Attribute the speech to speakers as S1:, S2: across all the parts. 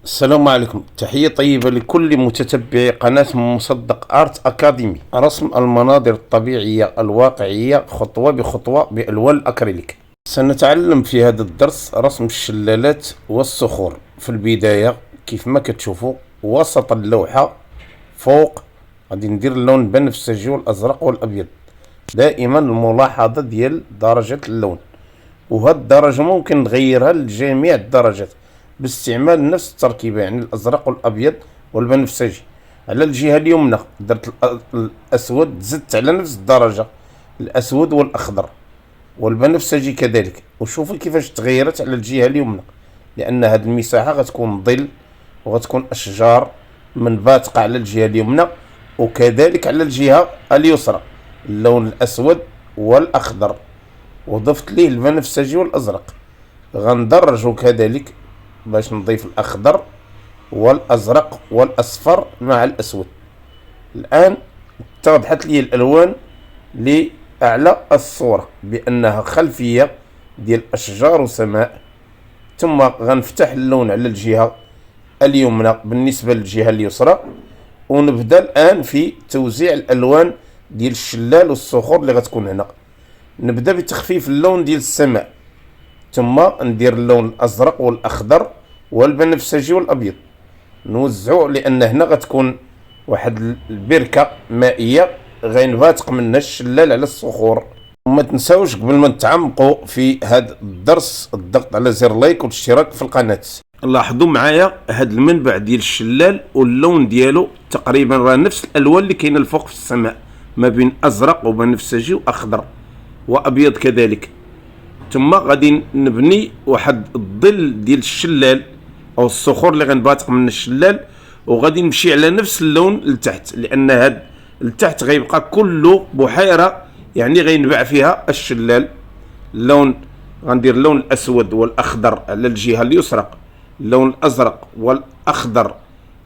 S1: السلام عليكم، تحية طيبة لكل متتبعي قناة مصدق آرت أكاديمي. رسم المناظر الطبيعية الواقعية خطوة بخطوة بألوان الأكريليك. سنتعلم في هذا الدرس رسم الشلالات والصخور. في البداية كيف ما كتشوفوا وسط اللوحة فوق غادي ندير اللون البنفسجي والأزرق والأبيض. دائما الملاحظة ديال درجة اللون، وهاد الدرجة ممكن نغيرها لجميع الدرجات باستعمال نفس التركيبة، يعني الأزرق والأبيض والبنفسجي. على الجهة اليمنى درت الأسود، زدت على نفس الدرجة الأسود والأخضر والبنفسجي كذلك. وشوفوا كيفاش تغيرت على الجهة اليمنى، لأن هاد المساحة غتكون ظل وغتكون أشجار منباتقة على الجهة اليمنى، وكذلك على الجهة اليسرى اللون الأسود والأخضر، وضفت ليه البنفسجي والأزرق. غندرجو كذلك باش نضيف الأخضر والأزرق والأصفر مع الأسود. الآن اتضحت لي الألوان لأعلى الصورة بأنها خلفية ديال أشجار وسماء. ثم غنفتح اللون على الجهة اليمنى بالنسبة للجهة اليسرى، ونبدأ الآن في توزيع الألوان ديال الشلال والصخور اللي غتكون هنا. نبدأ بتخفيف اللون ديال السماء، ثم ندير اللون الأزرق والأخضر والبنفسجي والأبيض، نوزعو لأن هنا غتكون واحد البركة مائية غينباتق منها الشلال على الصخور. وما تنساوش قبل ما نتعمقوا في هذا الدرس الضغط على زر لايك والاشتراك في القناة. لاحظوا معايا هذا المنبع ديال الشلال واللون ديالو تقريبا راه نفس الألوان اللي كاينه الفوق في السماء، ما بين أزرق وبنفسجي وأخضر وأبيض كذلك. ثم غادي نبني واحد الظل ديال الشلال او الصخور اللي غنباتق من الشلال، وغادي نمشي على نفس اللون لتحت، لان هاد لتحت غيبقى كله بحيره، يعني غينبع فيها الشلال. اللون غندير اللون الاسود والاخضر على الجهه اليسرى، اللون الازرق والاخضر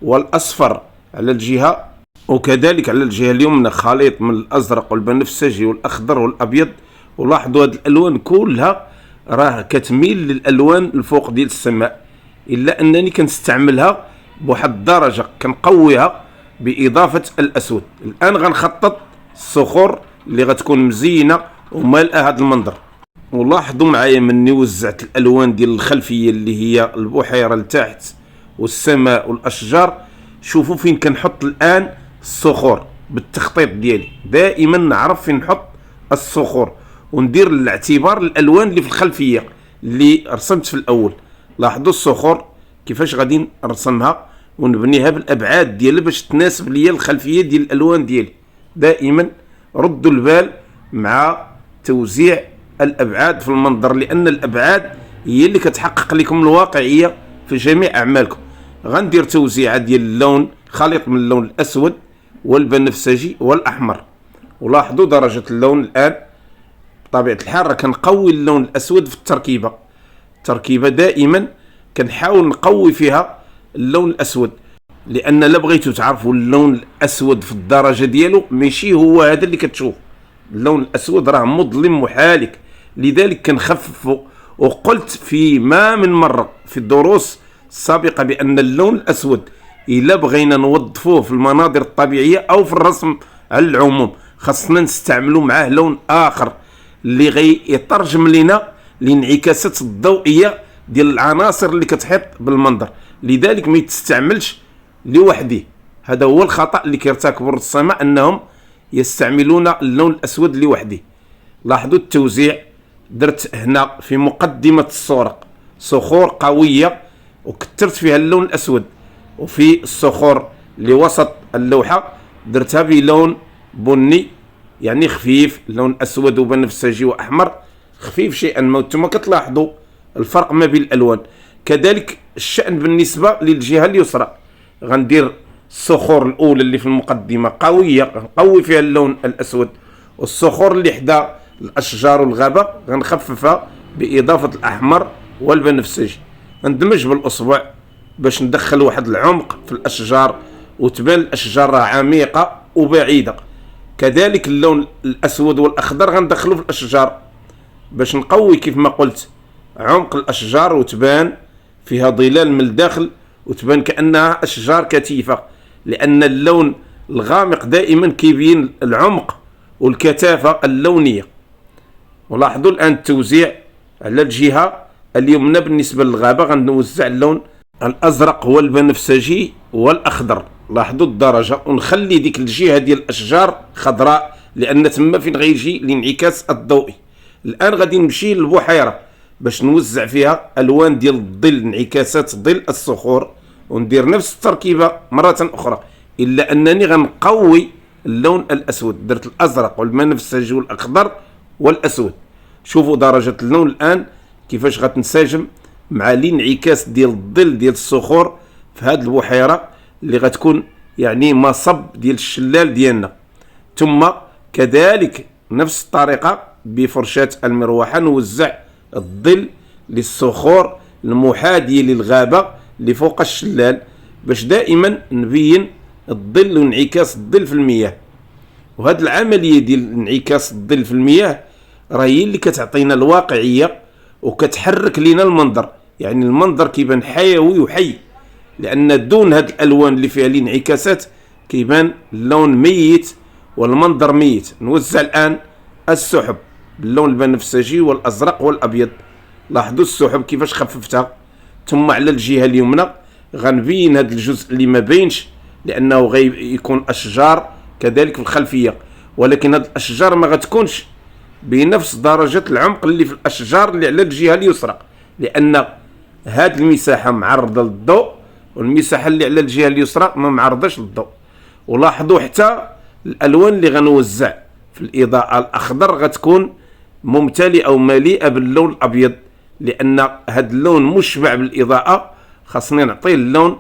S1: والاصفر على الجهه، وكذلك على الجهه اليمنى خليط من الازرق والبنفسجي والاخضر والابيض. ولاحظوا هاد الالوان كلها راه كتميل للالوان الفوق ديال السماء، الا انني كنستعملها بواحد الدرجه كنقويها باضافه الاسود. الان غنخطط الصخور اللي غتكون مزينه ومالئه هذا المنظر. ولاحظوا معايا مني وزعت الالوان ديال الخلفيه اللي هي البحيره لتحت والسماء والاشجار. شوفوا فين كنحط الان الصخور بالتخطيط ديالي، دائما نعرف فين نحط الصخور وندير الاعتبار الالوان اللي في الخلفيه اللي رسمت في الاول. لاحظوا الصخور كيفاش غادي نرسمها ونبنيها بالابعاد ديالها باش تناسب ليا الخلفيه ديال الالوان ديالي. دائما ردوا البال مع توزيع الابعاد في المنظر، لان الابعاد هي اللي كتحقق لكم الواقعيه في جميع اعمالكم. غندير توزيعه ديال اللون خليط من اللون الاسود والبنفسجي والاحمر. ولاحظوا درجه اللون الان بطبيعه الحال كنقوي اللون الاسود في التركيبه دائما كنحاول نقوي فيها اللون الاسود، لان لا بغيتو تعرفوا اللون الاسود في الدرجه ديالو ماشي هو هذا اللي كتشوف. اللون الاسود راه مظلم وحالك، لذلك كنخففه. وقلت في ما من مره في الدروس السابقه بان اللون الاسود الا بغينا نوظفوه في المناظر الطبيعيه او في الرسم على العموم خاصنا نستعملوا معاه لون اخر اللي غيترجم لنا الانعكاسات الضوئيه ديال العناصر اللي كتحيط بالمنظر. لذلك ما يتستعملش لوحده. هذا هو الخطا اللي كيرتكبوا الرسامه، انهم يستعملون اللون الاسود لوحده. لاحظوا التوزيع، درت هنا في مقدمه الصوره صخور قويه وكثرت فيها اللون الاسود، وفي الصخور لوسط اللوحه درتها بلون بني يعني خفيف، لون اسود وبنفسجي واحمر خفيف شيئا ما. ثم كتلاحظوا الفرق ما بين الالوان. كذلك الشأن بالنسبه للجهه اليسرى، غندير الصخور الاولى اللي في المقدمه قويه نقوي فيها اللون الاسود، والصخور اللي حدا الاشجار والغابه غنخففها باضافه الاحمر والبنفسجي. ندمج بالاصبع باش ندخل واحد العمق في الاشجار وتبان الاشجار عميقه وبعيده. كذلك اللون الاسود والاخضر غندخلو في الاشجار باش نقوي كيف ما قلت عمق الاشجار وتبان فيها ظلال من الداخل وتبان كأنها أشجار كثيفة، لأن اللون الغامق دائما كيبين العمق والكثافة اللونية. ولاحظوا الآن التوزيع على الجهة اليمنى بالنسبة للغابة غنوزع اللون الأزرق والبنفسجي والأخضر، لاحظوا الدرجة، ونخلي ديك الجهة ديال الأشجار خضراء لأن تما فين غيجي الانعكاس الضوئي. الآن غادي نمشي للبحيرة باش نوزع فيها ألوان ديال الظل، انعكاسات ظل الصخور، وندير نفس التركيبة مرة أخرى، إلا أنني غنقوي اللون الأسود. درت الأزرق والبنفسجي والأخضر والأسود. شوفوا درجة اللون الآن كيفاش غتنسجم مع الانعكاس ديال الظل ديال الصخور في هذه البحيرة اللي غتكون يعني مصب ديال الشلال ديالنا. ثم كذلك نفس الطريقة بفرشاة المروحة نوزع الظل للصخور المحاذية للغابة اللي فوق الشلال باش دائما نبين الظل وانعكاس الظل في المياه. وهذه العملية ديال انعكاس الظل في المياه راه هي اللي كتعطينا الواقعية وكتحرك لنا المنظر، يعني المنظر كيبان حيوي وحي، لأن دون هاد الألوان اللي فيها الانعكاسات كيبان اللون ميت والمنظر ميت. نوزع الآن السحب باللون البنفسجي والأزرق والأبيض. لاحظوا السحب كيفاش خففتها. ثم على الجهة اليمنى غنبين هاد الجزء اللي ما بينش لأنه غيكون أشجار كذلك في الخلفية، ولكن هاد الأشجار ما غتكونش بنفس درجة العمق اللي في الأشجار اللي على الجهة اليسرى، لأن هاد المساحة معرضة للضوء والمساحة اللي على الجهة اليسرى ما معرضش للضوء. ولاحظوا حتى الألوان اللي غنوزع في الإضاءة الأخضر غتكون ممتلئة أو مليئة باللون الأبيض، لأن هاد اللون مشبع بالإضاءة، خاصني نعطيه اللون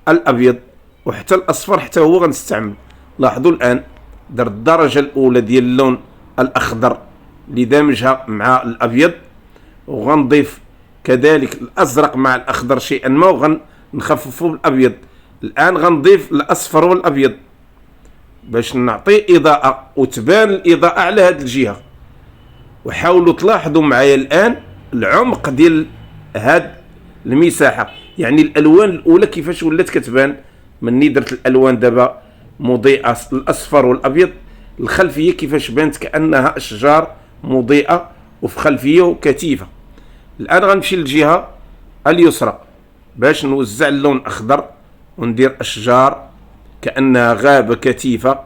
S1: الأبيض. وحتى الأصفر حتى هو غنستعمل. لاحظوا الآن درت الدرجة الأولى ديال اللون الأخضر لدمجها مع الأبيض، وغنضيف كذلك الأزرق مع الأخضر شيئا ما، وغنخففه بالأبيض. الآن غنضيف الأصفر والأبيض باش نعطي إضاءة وتبان الإضاءة على هذه الجهة. وحاولوا تلاحظوا معايا الآن العمق ديال هاد المساحة، يعني الألوان الأولى كيفاش ولات كتبان. مني درت الألوان دابا مضيئة الأصفر والأبيض، الخلفية كيفاش بانت كأنها أشجار مضيئة وفي خلفية كثيفة. الآن غنمشي للجهة اليسرى باش نوزع اللون الأخضر وندير أشجار كأنها غابة كثيفة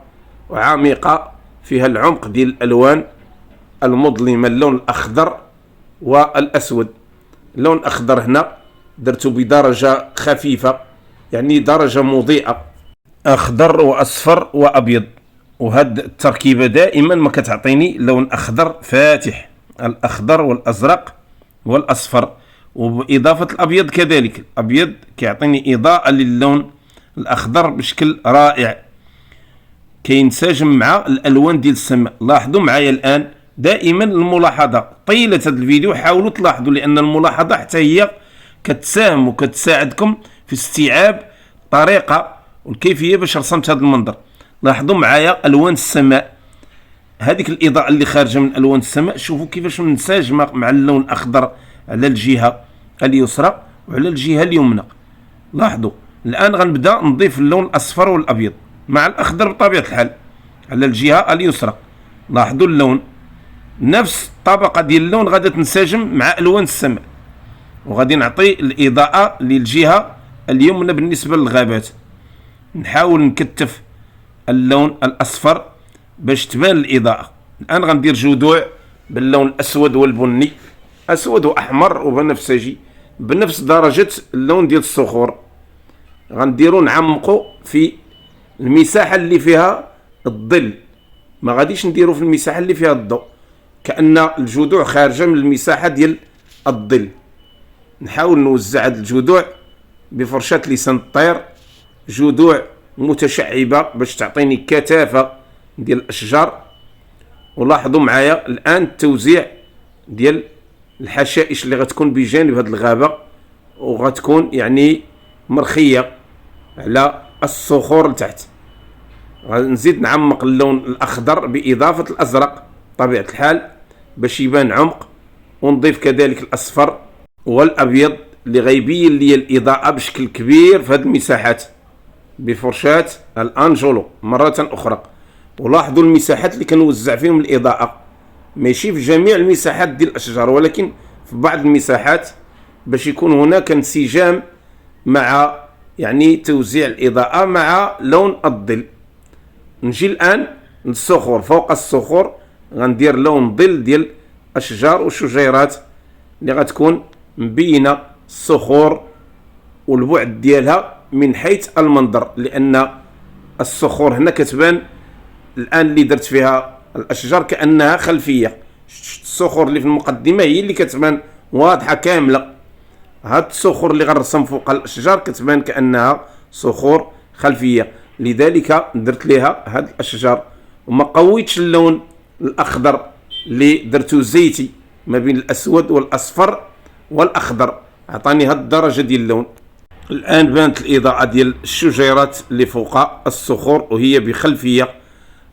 S1: وعميقة فيها العمق ديال الألوان المظلمة، اللون الأخضر والأسود. اللون الأخضر هنا درته بدرجة خفيفة، يعني درجة مضيئة، أخضر وأصفر وأبيض. وهاد التركيبة دائما ما كتعطيني لون أخضر فاتح، الأخضر والأزرق والأصفر، وبإضافة الأبيض كذلك. الأبيض كيعطيني إضاءة للون الأخضر بشكل رائع كينسجم مع الألوان ديال السماء. لاحظوا معايا الآن دائما الملاحظة طيلة هذا الفيديو، حاولوا تلاحظوا، لأن الملاحظة حتى هي كتساهم وكتساعدكم في استيعاب طريقة والكيفية باش رسمت هذا المنظر. لاحظوا معايا ألوان السماء، هذيك الإضاءة اللي خارجة من ألوان السماء، شوفوا كيفاش منسجمة مع اللون الأخضر على الجهة اليسرى وعلى الجهة اليمنى. لاحظوا الآن غنبدأ نضيف اللون الأصفر والأبيض مع الأخضر بطبيعة الحال على الجهة اليسرى. لاحظوا اللون، نفس الطبقة ديال اللون غادي تنسجم مع ألوان السماء، وغادي نعطي الإضاءة للجهة اليمنى بالنسبة للغابات. نحاول نكتف اللون الأصفر باش تبان الإضاءة. الآن غندير جذوع باللون الأسود والبني، أسود وأحمر وبنفسجي بنفس درجة اللون ديال الصخور. غنديرو نعمقو في المساحة اللي فيها الظل، ما غاديش نديرو في المساحة اللي فيها الضوء، كأن الجذوع خارجة من المساحة ديال الظل. نحاول نوزع هاد الجذوع بفرشاة لسان الطير، جذوع متشعبة باش تعطيني كثافة ديال الأشجار. ولاحظوا معايا الآن التوزيع ديال الحشائش اللي غتكون بجانب هاد الغابة، وغتكون يعني مرخية على الصخور لتحت. غنزيد نعمق اللون الأخضر بإضافة الأزرق بطبيعة الحال باش يبان عمق، ونضيف كذلك الأصفر والأبيض اللي غيبين لي الإضاءة بشكل كبير في هذه المساحات بفرشاة الأنجولو مرة أخرى. ولاحظوا المساحات اللي كنوزع فيهم الإضاءة، ماشي في جميع المساحات ديال الأشجار، ولكن في بعض المساحات باش يكون هناك انسجام مع يعني توزيع الإضاءة مع لون الظل. نجي الآن للصخور. فوق الصخور غندير لون ظل ديال أشجار وشجيرات اللي غتكون مبينة الصخور والبعد ديالها من حيث المنظر، لأن الصخور هنا كتبان الآن اللي درت فيها الأشجار كأنها خلفية. الصخور اللي في المقدمة هي اللي كتبان واضحة كاملة، هاد الصخور اللي غنرسم فوق الأشجار كتبان كأنها صخور خلفية، لذلك درت لها هاد الأشجار. وما قويتش اللون الأخضر اللي درتو زيتي ما بين الأسود والأصفر والأخضر، عطاني هاد الدرجة ديال اللون. الآن بانت الإضاءة ديال الشجيرات اللي فوق الصخور وهي بخلفية.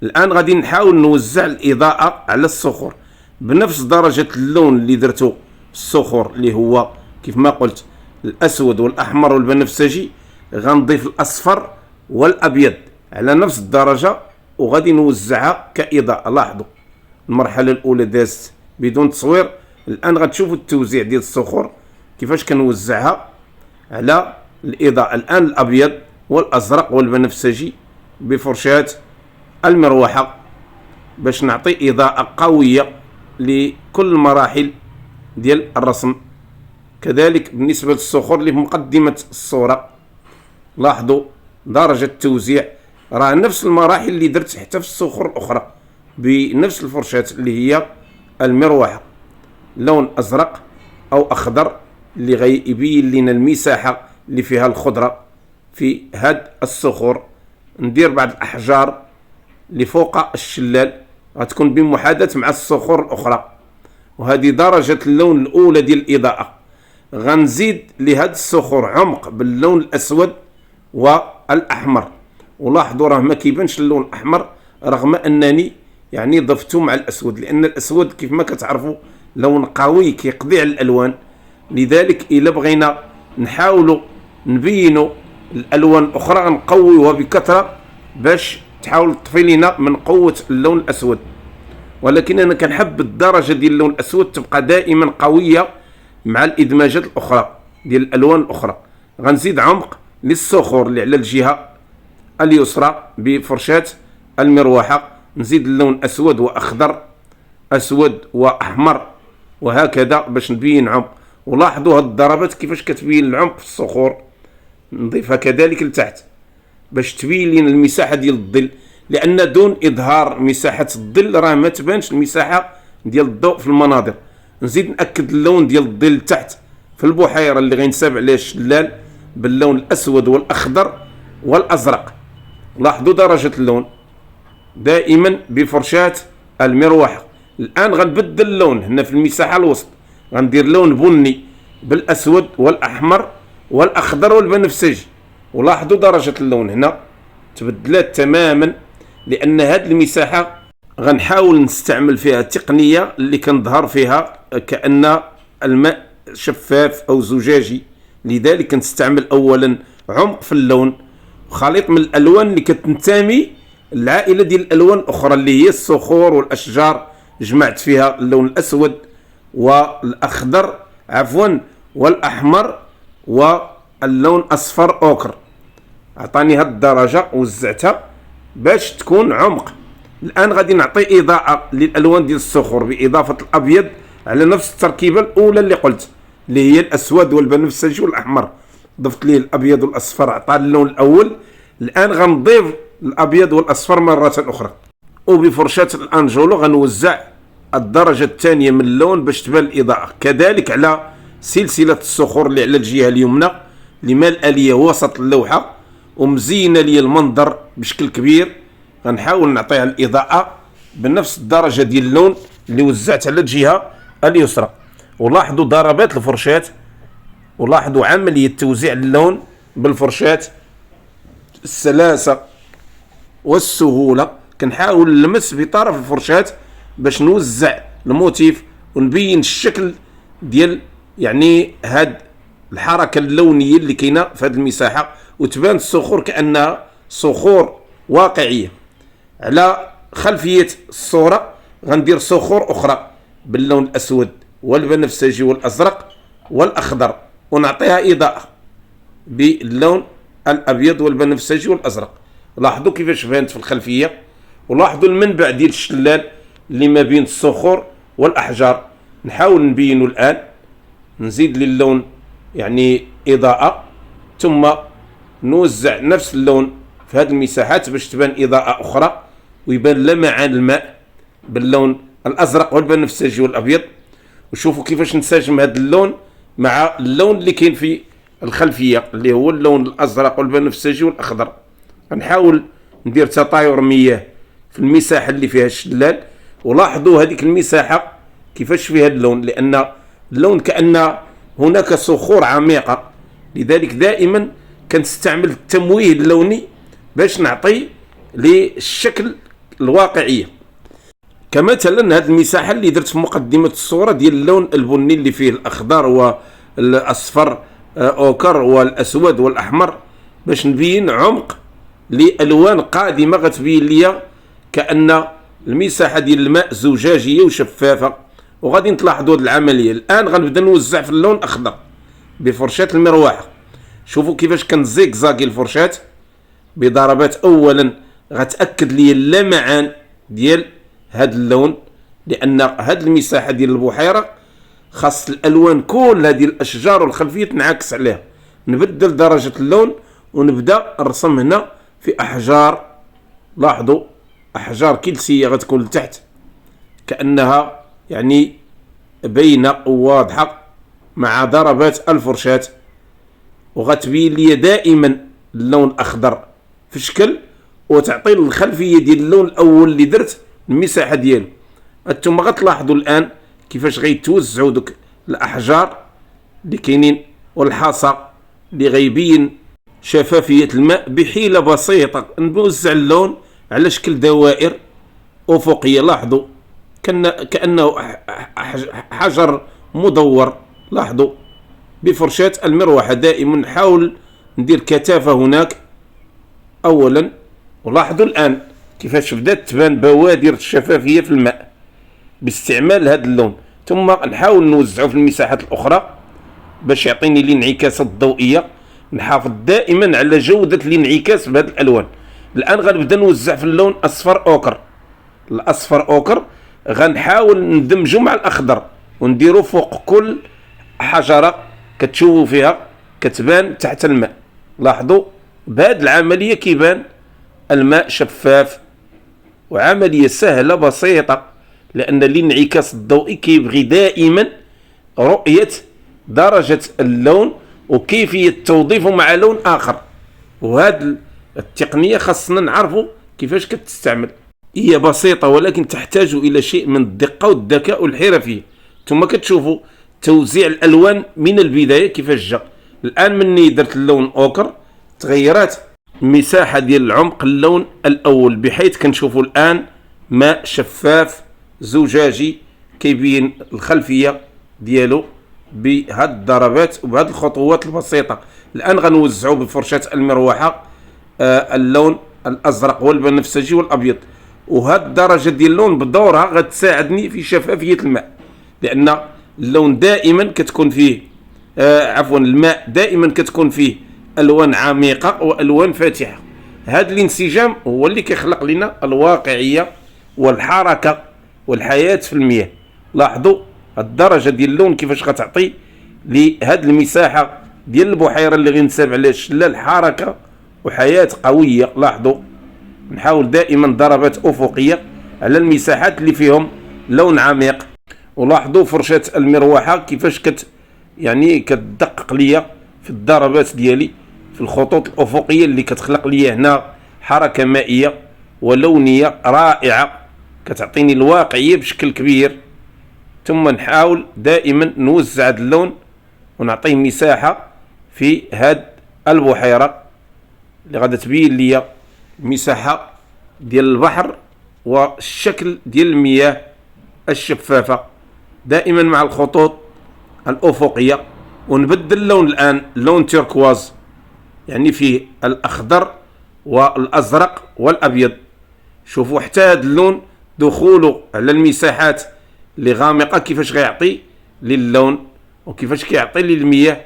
S1: الآن غادي نحاول نوزع الإضاءة على الصخور بنفس درجة اللون اللي درتو الصخور، اللي هو كيف ما قلت الأسود والأحمر والبنفسجي. غنضيف الأصفر والأبيض على نفس الدرجة وغادي نوزعها كإضاءة. لاحظوا المرحلة الأولى دازت بدون تصوير، الآن غتشوفوا التوزيع ديال الصخور كيفاش كنوزعها على الإضاءة. الآن الأبيض والأزرق والبنفسجي بفرشاة المروحة باش نعطي إضاءة قوية لكل المراحل ديال الرسم. كذلك بالنسبة للصخور اللي في مقدمة الصورة، لاحظوا درجة التوزيع راه نفس المراحل اللي درت حتى في الصخور الأخرى بنفس الفرشاة اللي هي المروحة، لون أزرق أو أخضر اللي غيبين لنا المساحة اللي فيها الخضرة في هاد الصخور. ندير بعض الأحجار اللي فوق الشلال غتكون بمحاذاة مع الصخور الأخرى، وهذه درجة اللون الأولى ديال الإضاءة. غنزيد لهاد الصخور عمق باللون الأسود والأحمر، ولاحظوا راه ما كيبانش اللون الأحمر رغم أنني يعني ضفته مع الأسود، لأن الأسود كيف ما كتعرفوا لون قوي كيقضي على الألوان. لذلك إلا بغينا نحاولوا نبينوا الألوان الأخرى نقويوها بكثرة باش تحاول تطفي لنا من قوة اللون الأسود، ولكن أنا كنحب الدرجة ديال اللون الأسود تبقى دائما قوية مع الإدماجات الأخرى ديال الألوان الأخرى. غنزيد عمق للصخور اللي على الجهة اليسرى بفرشاة المروحة، نزيد اللون أسود وأخضر، أسود وأحمر، وهكذا باش نبين عمق. ولاحظوا هاد الضربات كيفاش كتبين العمق في الصخور. نضيفها كذلك لتحت باش تبين لنا المساحة ديال الظل، لأن دون إظهار مساحة الظل راه ما تبانش المساحة ديال الضوء في المناظر. نزيد نأكد اللون ديال الظل تحت في البحيرة اللي غينساب عليها الشلال باللون الأسود والأخضر والأزرق. لاحظوا درجة اللون دائما بفرشاة المروحة. الآن غنبدل اللون هنا في المساحة الوسط، غندير لون بني بالأسود والأحمر والأخضر والبنفسجي. ولاحظوا درجة اللون هنا تبدلات تماما، لأن هذه المساحة غنحاول نستعمل فيها تقنية اللي كنظهر فيها كأن الماء شفاف أو زجاجي. لذلك نستعمل أولا عمق في اللون وخليط من الألوان اللي كتنتمي العائلة ديال الألوان الأخرى اللي هي الصخور والأشجار. جمعت فيها اللون الأسود والأخضر والأحمر واللون أصفر أوكر. أعطاني هاد الدرجة وزعتها باش تكون عمق. الآن غادي نعطي إضاءة للألوان ديال الصخور بإضافة الأبيض على نفس التركيبة الأولى اللي قلت اللي هي الأسود والبنفسجي والأحمر. ضفت ليه الأبيض والأصفر عطى اللون الأول. الآن غنضيف الأبيض والأصفر مرة أخرى، وبفرشاة الأنجولو غنوزع الدرجة الثانية من اللون باش تبان الإضاءة. كذلك على سلسلة الصخور اللي على الجهة اليمنى اللي مالئة ليا وسط اللوحة ومزينة ليا المنظر بشكل كبير. غنحاول نعطيها الإضاءة بنفس الدرجة ديال اللون اللي وزعت على الجهة اليسرى. ولاحظوا ضربات الفرشاة، ولاحظوا عملية توزيع اللون بالفرشاة، السلاسة والسهولة. كنحاول نلمس بطرف الفرشاة باش نوزع الموتيف ونبين الشكل ديال يعني هاد الحركه اللونيه اللي كاينه في هذه المساحه، وتبان الصخور كانها صخور واقعيه. على خلفيه الصوره غندير صخور اخرى باللون الاسود والبنفسجي والازرق والاخضر، ونعطيها اضاءه باللون الابيض والبنفسجي والازرق. لاحظوا كيفاش بانت في الخلفيه، ولاحظوا المنبع ديال الشلال اللي ما بين الصخور والاحجار. نحاول نبينه الان، نزيد للون يعني اضاءه، ثم نوزع نفس اللون في هذه المساحات باش تبان اضاءه اخرى، ويبان لمعان الماء باللون الازرق والبنفسجي والابيض. وشوفوا كيفاش نساجم هذا اللون مع اللون اللي كاين في الخلفيه اللي هو اللون الازرق والبنفسجي والاخضر. غنحاول ندير تطاير مياه في المساحه اللي فيها الشلال، ولاحظوا هذيك المساحه كيفاش فيها اللون، لان اللون كأن هناك صخور عميقه. لذلك دائما كنستعمل التمويه اللوني باش نعطي للشكل الواقعيه. كمثلا هذه المساحه اللي درت في مقدمه الصوره ديال اللون البني اللي فيه الاخضر والاصفر اوكر والاسود والاحمر، باش نبين عمق لالوان قادمه غتبين ليا كأن المساحه ديال الماء زجاجيه وشفافه. وغادي تلاحظوا هذه العمليه. الان غنبدا نوزع في اللون الاخضر بفرشاه المروحه. شوفوا كيفاش كنزيكزاكي الفرشاه بضربات. اولا غتاكد لي اللمعان ديال هذا اللون، لان هذه المساحه ديال البحيره خاص الالوان كلها ديال الاشجار والخلفيه تنعكس عليها. نبدل درجه اللون ونبدا الرسم هنا في احجار. لاحظوا احجار كلسيه غتكون لتحت كانها يعني باينه وواضحه مع ضربات الفرشاه، وغتبين لي دائما اللون الاخضر في شكل، وتعطي الخلفيه ديال اللون الاول اللي درت المساحه ديالو. انتم غتلاحظوا الان كيفاش غيتوزعوا دوك الاحجار اللي كاينين والحصى اللي غيبين شفافيه الماء بحيله بسيطه. نوزع اللون على شكل دوائر افقيه. لاحظوا كانه حجر مدور. لاحظوا بفرشاه المروحه دائما نحاول ندير كثافه هناك اولا. ولاحظوا الان كيفاش بدات تبان بوادر الشفافيه في الماء باستعمال هذا اللون. ثم نحاول نوزعه في المساحات الاخرى باش يعطيني الانعكاسات الضوئيه. نحافظ دائما على جوده الانعكاس بهذه الالوان. الان غنبدا نوزع في اللون اصفر اوكر. الاصفر اوكر غنحاول ندمجه مع الاخضر ونديرو فوق كل حجره كتشوفوا فيها كتبان تحت الماء. لاحظوا بهذه العمليه كيبان الماء شفاف، وعمليه سهله بسيطه، لان الانعكاس الضوئي كيبغي دائما رؤيه درجه اللون وكيفيه توظيفه مع لون اخر. وهذه التقنيه خاصنا نعرفوا كيفاش كتستعمل. هي بسيطه ولكن تحتاج الى شيء من الدقه والذكاء والحرفيه. ثم كتشوفوا توزيع الالوان من البدايه كيفاش جا. الان مني درت اللون اوكر تغيرات مساحه ديال العمق اللون الاول، بحيث كنشوفوا الان ماء شفاف زجاجي كيبين الخلفيه ديالو بهاد الضربات وبهاد الخطوات البسيطه. الان غنوزعوا بفرشه المروحه اللون الازرق والبنفسجي والابيض. وهاد الدرجه ديال اللون بدورها غتساعدني في شفافيه الماء، لان اللون دائما كتكون فيه الماء دائما كتكون فيه الوان عميقه والوان فاتحه. هذا الانسجام هو اللي كيخلق لنا الواقعيه والحركه والحياه في المياه. لاحظوا الدرجه ديال اللون كيفاش غتعطي لهذه المساحه ديال البحيره اللي غنساب عليها الشلال حركه وحياه قويه. لاحظوا نحاول دائما ضربات افقيه على المساحات اللي فيهم لون عميق. ولاحظوا فرشه المروحه كيفاش يعني كتدقق ليا في الضربات ديالي في الخطوط الافقيه اللي كتخلق لي هنا حركه مائيه ولونيه رائعه كتعطيني الواقعيه بشكل كبير. ثم نحاول دائما نوزع هذا اللون ونعطيه مساحه في هاد البحيره اللي غادا تبين لي مساحه ديال البحر والشكل ديال المياه الشفافه، دائما مع الخطوط الافقيه ونبدل اللون الآن لون تيركواز، يعني فيه الأخضر والأزرق والأبيض. شوفوا حتى هذا اللون دخوله على المساحات اللي غامقة كيفاش غيعطي للون وكيفاش كيعطي للمياه.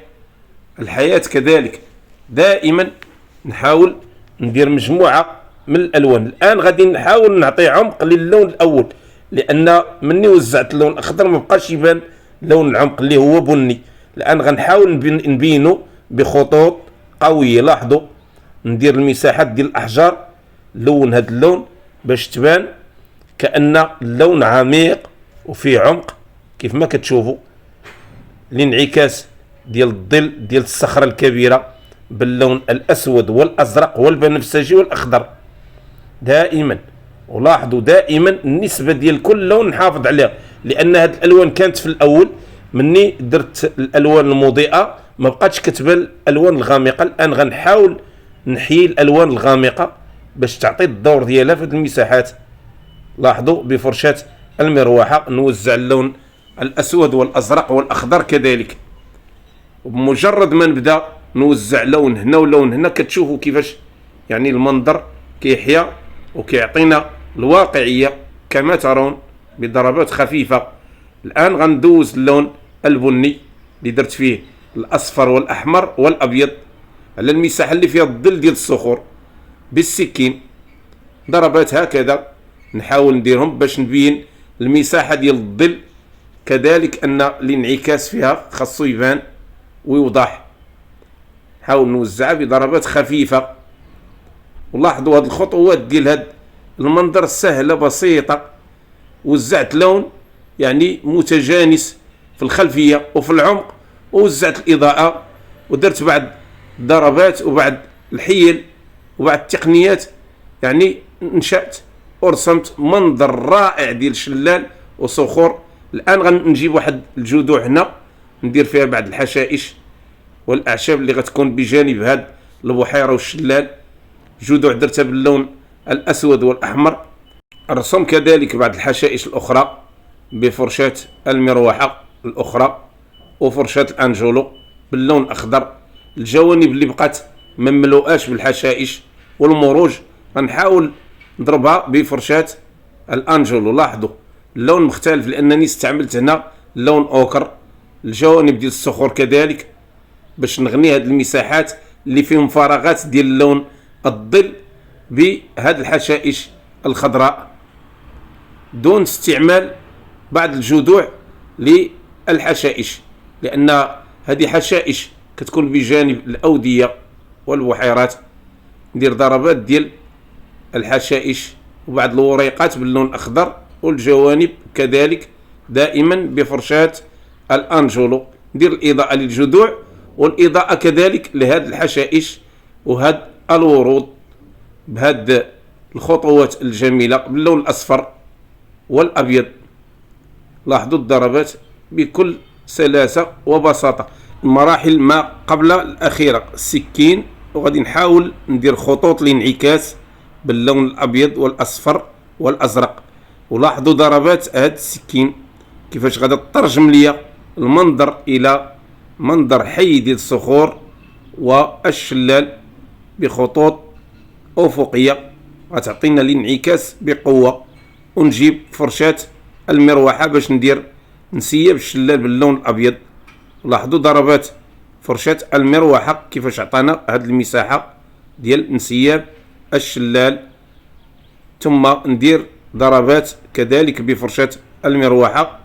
S1: الحياة كذلك دائما نحاول ندير مجموعة من الألوان. الآن غادي نحاول نعطي عمق للون الأول، لأن مني وزعت اللون الأخضر ما بقاش يبان لون العمق اللي هو بني. الآن غنحاول نبينه بخطوط قوية. لاحظوا ندير المساحات ديال الأحجار، لون هذا اللون باش تبان كأن اللون عميق وفيه عمق كيف ما كتشوفوا. الانعكاس ديال الظل ديال الصخرة الكبيرة باللون الأسود والأزرق والبنفسجي والأخضر دائما. ولاحظوا دائما النسبة ديال كل لون نحافظ عليها، لأن هذه الألوان كانت في الأول مني درت الألوان المضيئة ما بقاتش كتبان الألوان الغامقة. الآن غنحاول نحيي الألوان الغامقة باش تعطي الدور ديالها في المساحات. لاحظوا بفرشاة المروحة نوزع اللون الأسود والأزرق والأخضر كذلك. وبمجرد ما نبدأ نوزع لون هنا ولون هنا كتشوفوا كيفاش يعني المنظر كيحيا وكيعطينا الواقعية كما ترون بضربات خفيفة. الآن غندوز اللون البني اللي درت فيه الأصفر والأحمر والأبيض على المساحة اللي فيها الظل ديال الصخور بالسكين. ضربات هكذا نحاول نديرهم باش نبين المساحة ديال الظل، كذلك أن الانعكاس فيها خاصو يبان ويوضح. نحاول نوزعها بضربات خفيفة. ولاحظوا هاد الخطوات ديال هاد المنظر سهلة بسيطة. وزعت لون يعني متجانس في الخلفية وفي العمق، ووزعت الإضاءة ودرت بعض ضربات وبعض الحيل وبعض التقنيات، يعني نشأت ورسمت منظر رائع ديال شلال وصخور. الآن غنجيب واحد الجذوع هنا ندير فيها بعض الحشائش والأعشاب اللي غتكون بجانب هاد البحيرة والشلال. جذوع درتها باللون الأسود والأحمر. الرسم كذلك بعض الحشائش الأخرى بفرشاة المروحة الأخرى وفرشاة الأنجولو باللون الأخضر. الجوانب اللي بقات ما مملوءاش بالحشائش والمروج غنحاول نضربها بفرشاة الأنجولو. لاحظوا اللون مختلف لأنني استعملت هنا لون أوكر. الجوانب ديال الصخور كذلك باش نغني هذه المساحات اللي فيهم فراغات ديال اللون الظل بهذه الحشائش الخضراء دون استعمال بعض الجذوع للحشائش، لأن هذه حشائش كتكون بجانب الأودية والبحيرات. ندير ضربات ديال الحشائش وبعض الوريقات باللون الأخضر والجوانب كذلك دائما بفرشاة الأنجولو. ندير الإضاءة للجذوع والإضاءة كذلك لهذه الحشائش وهذا الورود بهذه الخطوات الجميلة باللون الأصفر والأبيض. لاحظوا الضربات بكل سلاسة وبساطة. المراحل ما قبل الأخيرة السكين، وغادي نحاول ندير خطوط الانعكاس باللون الأبيض والأصفر والأزرق. ولاحظوا ضربات هاد السكين كيفاش غادي تترجم ليا المنظر إلى منظر حي ديال الصخور والشلال بخطوط أفقية غتعطينا الانعكاس بقوة. ونجيب فرشاة المروحة باش ندير نسيب الشلال باللون الأبيض. لاحظوا ضربات فرشاة المروحة كيفاش عطانا هاد المساحة ديال نسياب الشلال. ثم ندير ضربات كذلك بفرشاة المروحة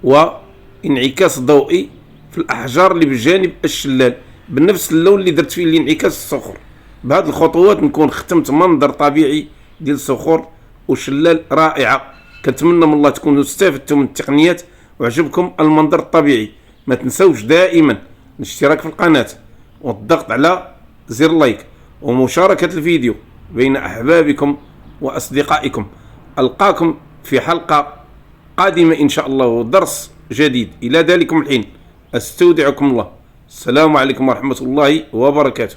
S1: وانعكاس ضوئي في الأحجار اللي بجانب الشلال بنفس اللون اللي درت فيه الانعكاس الصخور. بهذه الخطوات نكون ختمت منظر طبيعي ديال صخور وشلال رائعة. كنتمنى من الله تكونوا استفدتوا من التقنيات وعجبكم المنظر الطبيعي. ما تنسوش دائما الاشتراك في القناة والضغط على زر لايك ومشاركة الفيديو بين أحبابكم وأصدقائكم. ألقاكم في حلقة قادمة إن شاء الله ودرس جديد. إلى ذلكم الحين أستودعكم الله. السلام عليكم ورحمة الله وبركاته.